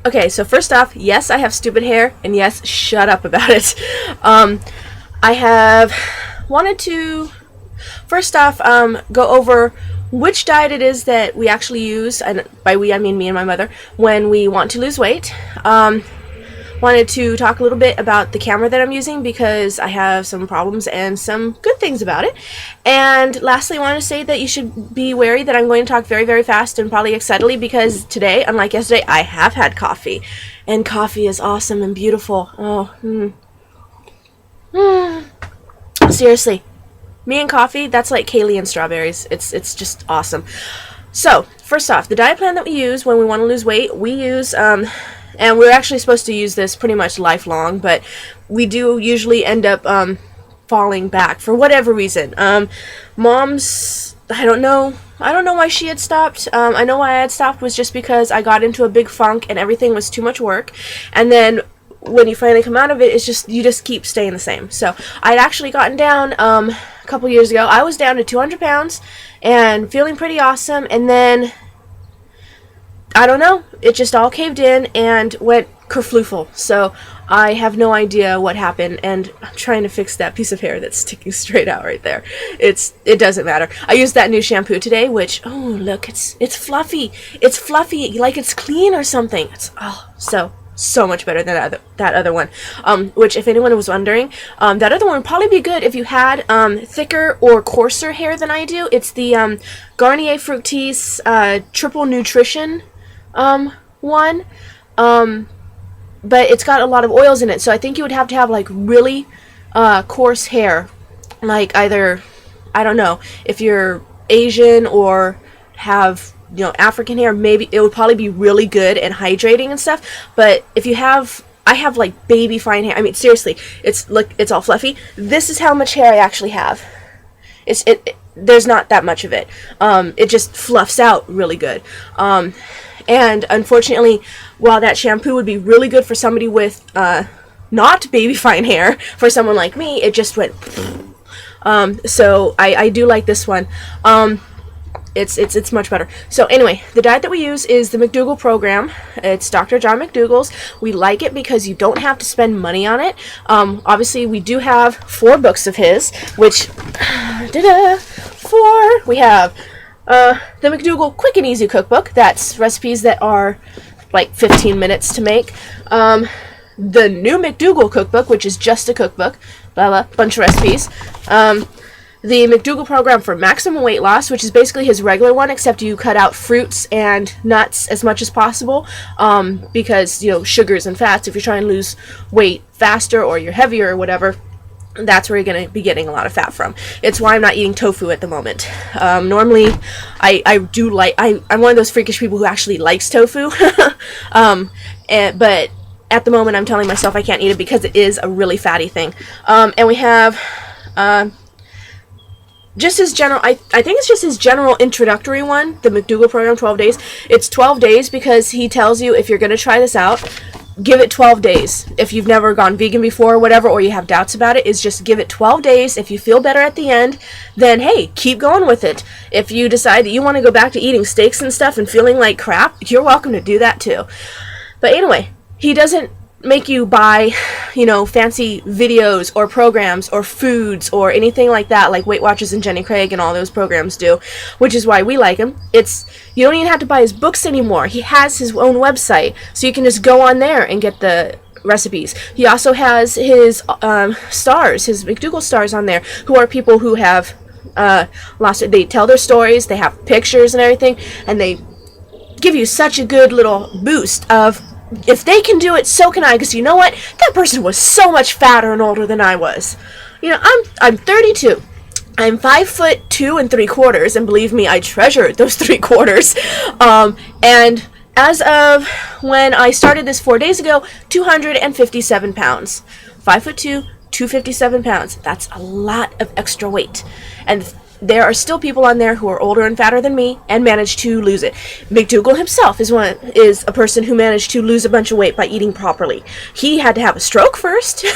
Okay, so first off, yes, I have stupid hair, and yes, shut up about it. I have wanted to, first off, go over which diet it is that we actually use, and by we I mean me and my mother, when we want to lose weight. Wanted to talk a little bit about the camera that I'm using because I have some problems and some good things about it. And lastly, I want to say that you should be wary that I'm going to talk very, very fast and probably excitedly because today, unlike yesterday, I have had coffee. And coffee is awesome and beautiful. Seriously. Me and coffee, that's like Kaylee and strawberries. It's just awesome. So, first off, the diet plan that we use when we want to lose weight, we use, and we're actually supposed to use this pretty much lifelong, but we do usually end up falling back for whatever reason. Mom's, I don't know why she had stopped. I know why I had stopped was just because I got into a big funk and everything was too much work. And then when you finally come out of it, it's just, you just keep staying the same. So I'd actually gotten down a couple years ago. I was down to 200 pounds and feeling pretty awesome. And then I don't know, it just all caved in and went kerfloofle. So I have no idea what happened, and I'm trying to fix that piece of hair that's sticking straight out right there. It doesn't matter. I used that new shampoo today, which, oh look, it's fluffy. It's fluffy, like it's clean or something. It's so much better than that other one. Which, if anyone was wondering, that other one would probably be good if you had thicker or coarser hair than I do. It's the Garnier Fructis Triple Nutrition one, but it's got a lot of oils in it, so I think you would have to have like really coarse hair, like either, I don't know, if you're Asian or have, you know, African hair, maybe it would probably be really good and hydrating and stuff. But if you have, I have like baby fine hair. I mean, seriously, it's all fluffy. This is how much hair I actually have. There's not that much of it. It just fluffs out really good. And unfortunately, while that shampoo would be really good for somebody with not baby fine hair, for someone like me, it just went. So I do like this one. It's much better. So anyway, the diet that we use is the McDougall program. It's Dr. John McDougall's. We like it because you don't have to spend money on it. Obviously, we do have 4 books of his, which 4. We have the McDougall Quick and Easy Cookbook. That's recipes that are like 15 minutes to make. The new McDougall Cookbook, which is just a cookbook, blah blah, bunch of recipes. The McDougall program for maximum weight loss, which is basically his regular one, except you cut out fruits and nuts as much as possible, because, you know, sugars and fats, if you're trying to lose weight faster or you're heavier or whatever, that's where you're going to be getting a lot of fat from. It's why I'm not eating tofu at the moment. Normally, I do like, I'm one of those freakish people who actually likes tofu, but at the moment I'm telling myself I can't eat it because it is a really fatty thing. And we have just his general, I think it's just his general introductory one, the McDougall program, 12 days. It's 12 days because he tells you if you're going to try this out, give it 12 days. If you've never gone vegan before or whatever, or you have doubts about it, is just give it 12 days. If you feel better at the end, then hey, keep going with it. If you decide that you want to go back to eating steaks and stuff and feeling like crap, you're welcome to do that too. But anyway, he doesn't make you buy, you know, fancy videos or programs or foods or anything like that, like Weight Watchers and Jenny Craig and all those programs do, which is why we like him. You don't even have to buy his books anymore. He has his own website, so you can just go on there and get the recipes. He also has his stars, his McDougall stars on there, who are people who have lost it. They tell their stories, they have pictures and everything, and they give you such a good little boost of, if they can do it, so can I. Because you know what? That person was so much fatter and older than I was. You know, I'm 32. I'm 5'2 3/4, and believe me, I treasure those 3/4. And as of when I started this 4 days ago, 257 pounds. 5'2", 257 pounds. That's a lot of extra weight. And there are still people on there who are older and fatter than me and managed to lose it. McDougall himself is a person who managed to lose a bunch of weight by eating properly. He had to have a stroke first,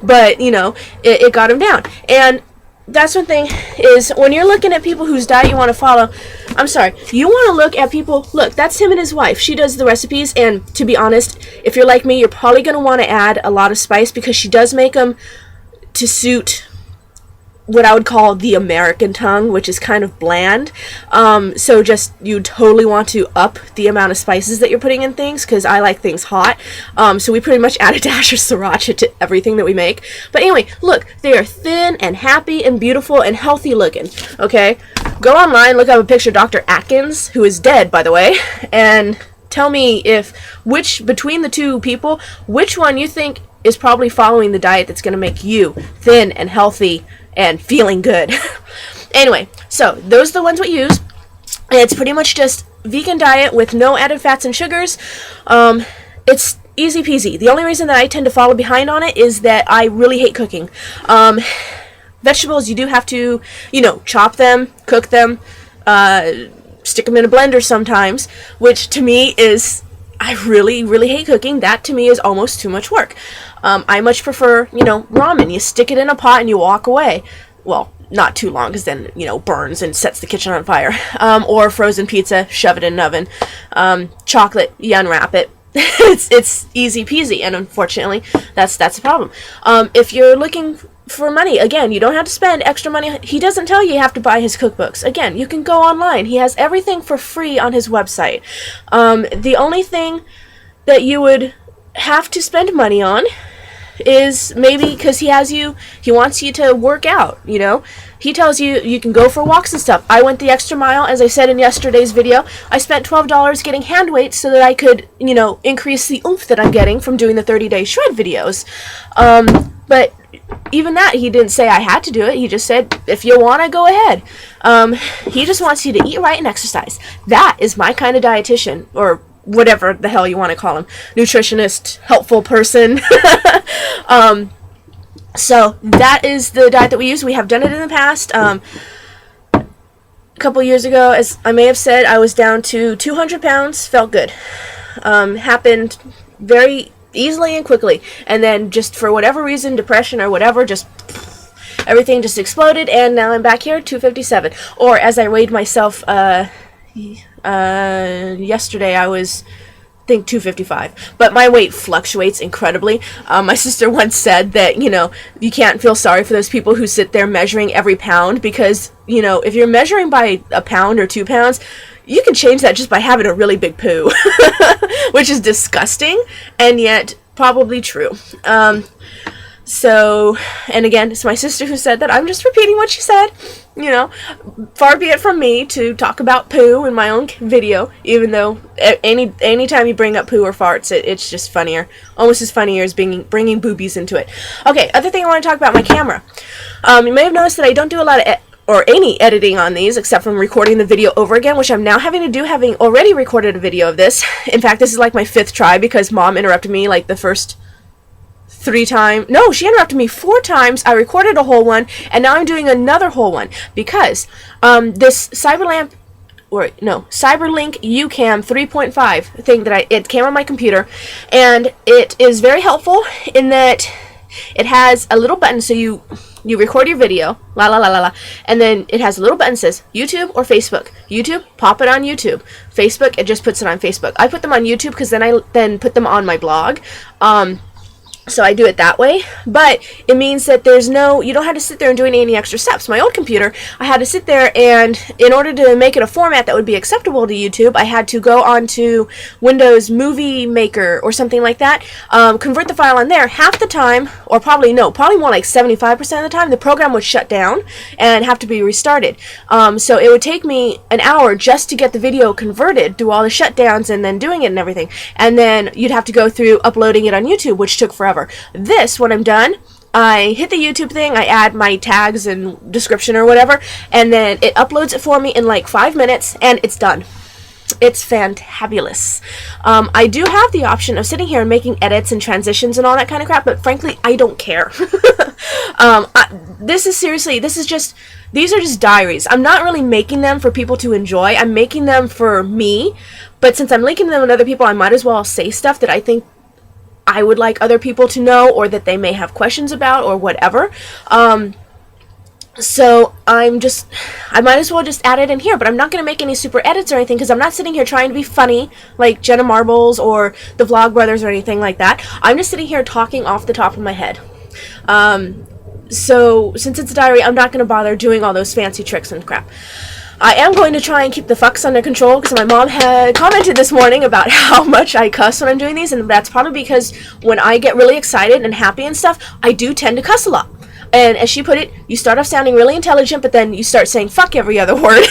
but, you know, it got him down. And that's one thing is, when you're looking at people whose diet you want to follow, I'm sorry. You want to look at people. Look, that's him and his wife. She does the recipes, and to be honest, if you're like me, you're probably going to want to add a lot of spice because she does make them to suit what I would call the American tongue, which is kind of bland. So just, you totally want to up the amount of spices that you're putting in things, because I like things hot. So we pretty much add a dash of sriracha to everything that we make. But anyway, look, they are thin and happy and beautiful and healthy looking, okay? Go online, look up a picture of Dr. Atkins, who is dead, by the way, and tell me between the two people, which one you think is probably following the diet that's going to make you thin and healthy and feeling good. Anyway, so those are the ones we use. It's pretty much just vegan diet with no added fats and sugars. It's easy peasy. The only reason that I tend to follow behind on it is that I really hate cooking. Vegetables, you do have to, chop them, cook them, stick them in a blender sometimes, which to me is, I really, really hate cooking. That to me is almost too much work. I much prefer, ramen. You stick it in a pot and you walk away. Well, not too long, because then, burns and sets the kitchen on fire. Or frozen pizza, shove it in an oven. Chocolate, you unwrap it. it's easy peasy, and unfortunately, that's the problem. If you're looking for money, again, you don't have to spend extra money. He doesn't tell you have to buy his cookbooks. Again, you can go online. He has everything for free on his website. The only thing that you would have to spend money on is maybe because he wants you to work out, He tells you you can go for walks and stuff. I went the extra mile, as I said in yesterday's video. I spent $12 getting hand weights so that I could, increase the oomph that I'm getting from doing the 30-day shred videos. But even that, he didn't say I had to do it. He just said, if you want to, go ahead. He just wants you to eat right and exercise. That is my kind of dietitian, or whatever the hell you want to call him. Nutritionist, helpful person. So that is the diet that we use. We have done it in the past. A couple years ago, as I may have said, I was down to 200 pounds. Felt good. Happened very easily and quickly. And then just for whatever reason, depression or whatever, just everything just exploded. And now I'm back here, 257. Or as I weighed myself yesterday, I was, I think, 255. But my weight fluctuates incredibly. My sister once said that, you can't feel sorry for those people who sit there measuring every pound, because, if you're measuring by a pound or 2 pounds, you can change that just by having a really big poo, which is disgusting and yet probably true. So, and again, it's my sister who said that. I'm just repeating what she said. Far be it from me to talk about poo in my own video, even though anytime you bring up poo or farts, it's just funnier. Almost as funny as bringing boobies into it. Okay, other thing I want to talk about, my camera. You may have noticed that I don't do a lot of any editing on these, except from recording the video over again, which I'm now having to do, having already recorded a video of this. In fact, this is like my 5th try, because Mom interrupted me like the first 3 times. No, she interrupted me 4 times. I recorded a whole one, and now I'm doing another whole one, because this Cyberlink UCam 3.5 thing that it came on my computer, and it is very helpful in that it has a little button, so you record your video, and then it has a little button that says YouTube or Facebook. YouTube, pop it on YouTube. Facebook, it just puts it on Facebook. I put them on YouTube because then I put them on my blog. So I do it that way, but it means that you don't have to sit there and do any extra steps. My old computer, I had to sit there, and in order to make it a format that would be acceptable to YouTube, I had to go onto Windows Movie Maker or something like that, convert the file on there. Half the time, or probably more like 75% of the time, the program would shut down and have to be restarted. So it would take me an hour just to get the video converted, do all the shutdowns and then doing it and everything. And then you'd have to go through uploading it on YouTube, which took forever. This, when I'm done, I hit the YouTube thing, I add my tags and description or whatever, and then it uploads it for me in like 5 minutes, and it's done. It's fantabulous. I do have the option of sitting here and making edits and transitions and all that kind of crap, but frankly, I don't care. These are just diaries. I'm not really making them for people to enjoy. I'm making them for me, but since I'm linking them with other people, I might as well say stuff that I think I would like other people to know, or that they may have questions about, or whatever. So I might as well just add it in here, but I'm not going to make any super edits or anything because I'm not sitting here trying to be funny like Jenna Marbles or the Vlog Brothers or anything like that. I'm just sitting here talking off the top of my head. So since it's a diary, I'm not going to bother doing all those fancy tricks and crap. I am going to try and keep the fucks under control because my mom had commented this morning about how much I cuss when I'm doing these, and that's probably because when I get really excited and happy and stuff, I do tend to cuss a lot. And as she put it, you start off sounding really intelligent, but then you start saying fuck every other word.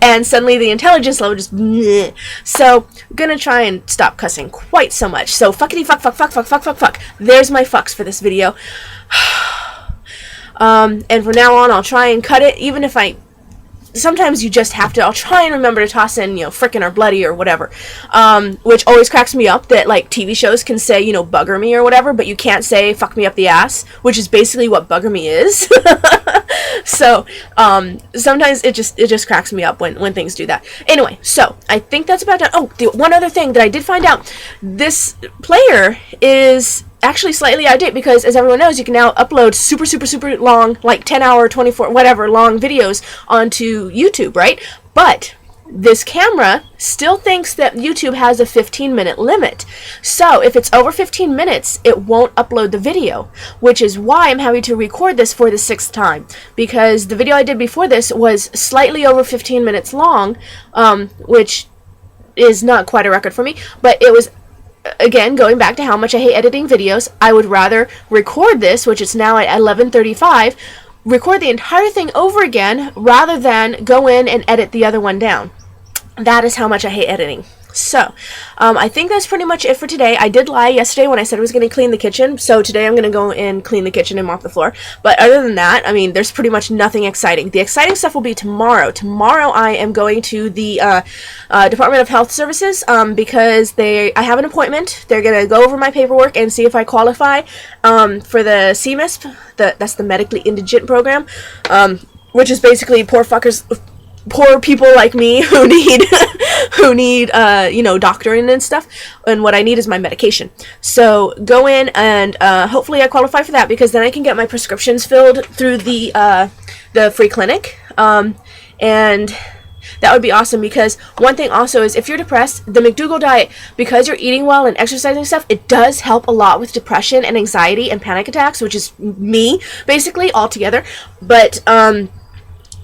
And suddenly the intelligence level just bleh. So I'm going to try and stop cussing quite so much. So fuckity fuck fuck fuck fuck fuck fuck fuck. There's my fucks for this video. And from now on, I'll try and cut it, even if sometimes you just have to. I'll try and remember to toss in, frickin' or bloody or whatever. Which always cracks me up that, like, TV shows can say, bugger me or whatever, but you can't say fuck me up the ass, which is basically what bugger me is. So, sometimes it just cracks me up when things do that. Anyway, so, I think that's about done. Oh, the one other thing that I did find out, this player is actually slightly out of date because, as everyone knows, you can now upload super, super, super long, like 10-hour, 24, whatever, long videos onto YouTube, right? But this camera still thinks that YouTube has a 15-minute limit. So if it's over 15 minutes, it won't upload the video, which is why I'm having to record this for the 6th time, because the video I did before this was slightly over 15 minutes long, which is not quite a record for me, but it was, again, going back to how much I hate editing videos, I would rather record this, which is now at 11:35, record the entire thing over again rather than go in and edit the other one down. That is how much I hate editing. So, I think that's pretty much it for today. I did lie yesterday when I said I was going to clean the kitchen, so today I'm going to go and clean the kitchen and mop the floor. But other than that, I mean, there's pretty much nothing exciting. The exciting stuff will be tomorrow. Tomorrow I am going to the Department of Health Services because I have an appointment. They're going to go over my paperwork and see if I qualify for the CMISP, that's the Medically Indigent Program, which is basically poor people like me who need doctoring and stuff, and what I need is my medication. So go in and hopefully I qualify for that, because then I can get my prescriptions filled through the free clinic, and that would be awesome. Because one thing also is, if you're depressed, the McDougall diet, because you're eating well and exercising and stuff, it does help a lot with depression and anxiety and panic attacks, which is me basically altogether. But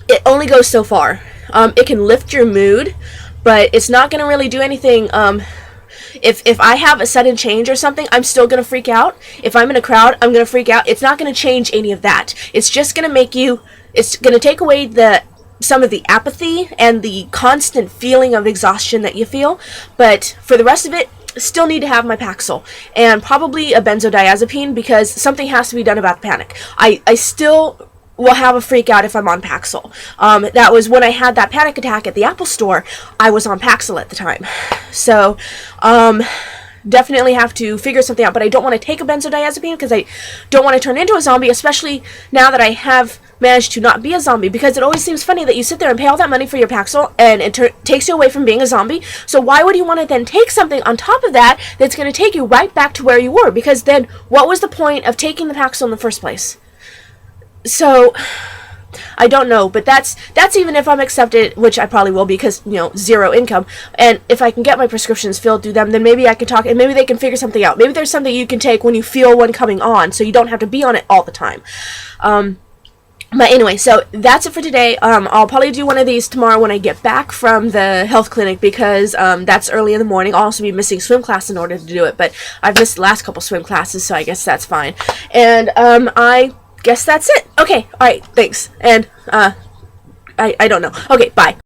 it only goes so far. It can lift your mood, but it's not going to really do anything. If I have a sudden change or something, I'm still going to freak out. If I'm in a crowd, I'm going to freak out. It's not going to change any of that. It's just going to it's going to take away some of the apathy and the constant feeling of exhaustion that you feel. But for the rest of it, still need to have my Paxil and probably a benzodiazepine, because something has to be done about the panic. I still will have a freak out if I'm on Paxil. That was when I had that panic attack at the Apple store. I was on Paxil at the time. So, definitely have to figure something out. But I don't want to take a benzodiazepine because I don't want to turn into a zombie, especially now that I have managed to not be a zombie. Because it always seems funny that you sit there and pay all that money for your Paxil and it takes you away from being a zombie. So why would you want to then take something on top of that that's going to take you right back to where you were? Because then what was the point of taking the Paxil in the first place? So, I don't know, but that's even if I'm accepted, which I probably will be, because, zero income, and if I can get my prescriptions filled through them, then maybe I can talk, and maybe they can figure something out. Maybe there's something you can take when you feel one coming on, so you don't have to be on it all the time. But anyway, so that's it for today. I'll probably do one of these tomorrow when I get back from the health clinic, because that's early in the morning. I'll also be missing swim class in order to do it, but I've missed the last couple swim classes, so I guess that's fine. And I guess that's it. Okay, alright, thanks. And I don't know. Okay, bye.